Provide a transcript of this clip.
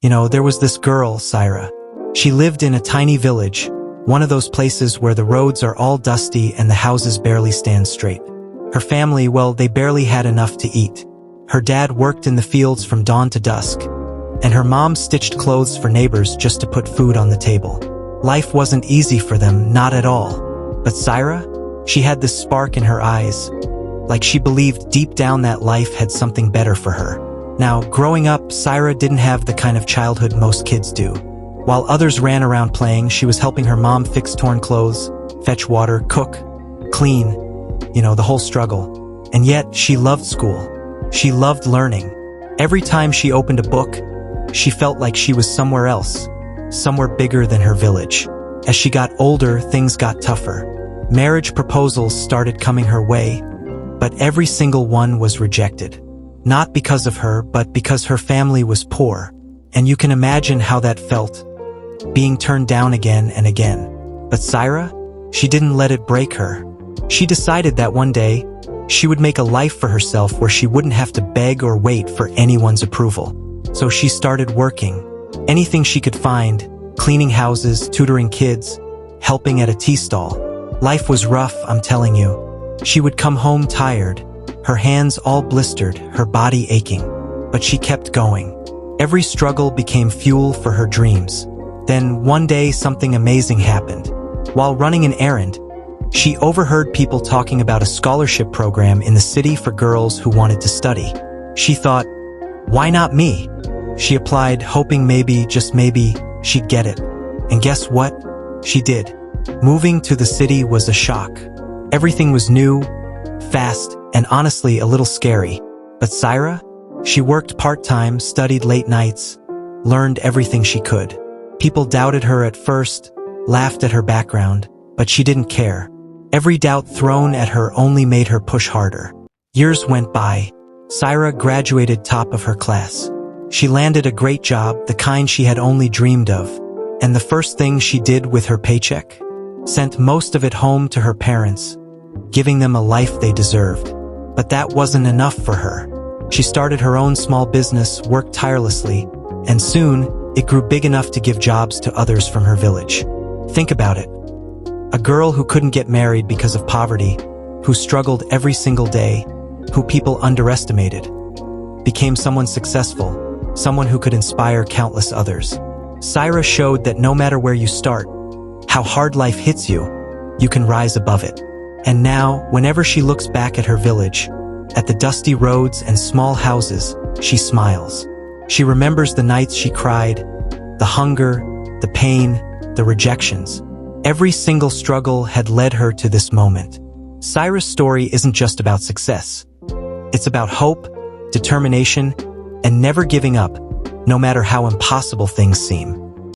There was this girl, Saira. She lived in a tiny village, one of those places where the roads are all dusty and the houses barely stand straight. Her family, well, they barely had enough to eat. Her dad worked in the fields from dawn to dusk, and her mom stitched clothes for neighbors just to put food on the table. Life wasn't easy for them, not at all. But Saira, she had this spark in her eyes, like she believed deep down that life had something better for her. Now, growing up, Saira didn't have the kind of childhood most kids do. While others ran around playing, she was helping her mom fix torn clothes, fetch water, cook, clean, the whole struggle. And yet, she loved school. She loved learning. Every time she opened a book, she felt like she was somewhere else, somewhere bigger than her village. As she got older, things got tougher. Marriage proposals started coming her way, but every single one was rejected. Not because of her, but because her family was poor. And you can imagine how that felt, being turned down again and again. But Saira, she didn't let it break her. She decided that one day, she would make a life for herself where she wouldn't have to beg or wait for anyone's approval. So she started working. Anything she could find, cleaning houses, tutoring kids, helping at a tea stall. Life was rough, I'm telling you. She would come home tired, her hands all blistered, her body aching. But she kept going. Every struggle became fuel for her dreams. Then one day something amazing happened. While running an errand, she overheard people talking about a scholarship program in the city for girls who wanted to study. She thought, why not me? She applied, hoping maybe, just maybe, she'd get it. And guess what? She did. Moving to the city was a shock. Everything was new, fast, and honestly a little scary. But Saira? She worked part-time, studied late nights, learned everything she could. People doubted her at first, laughed at her background, but she didn't care. Every doubt thrown at her only made her push harder. Years went by. Saira graduated top of her class. She landed a great job, the kind she had only dreamed of. And the first thing she did with her paycheck? Sent most of it home to her parents, giving them a life they deserved. But that wasn't enough for her. She started her own small business, worked tirelessly, and soon, it grew big enough to give jobs to others from her village. Think about it. A girl who couldn't get married because of poverty, who struggled every single day, who people underestimated, became someone successful, someone who could inspire countless others. Saira showed that no matter where you start, how hard life hits you, you can rise above it. And now, whenever she looks back at her village, at the dusty roads and small houses, she smiles. She remembers the nights she cried, the hunger, the pain, the rejections. Every single struggle had led her to this moment. Saira's story isn't just about success. It's about hope, determination, and never giving up, no matter how impossible things seem.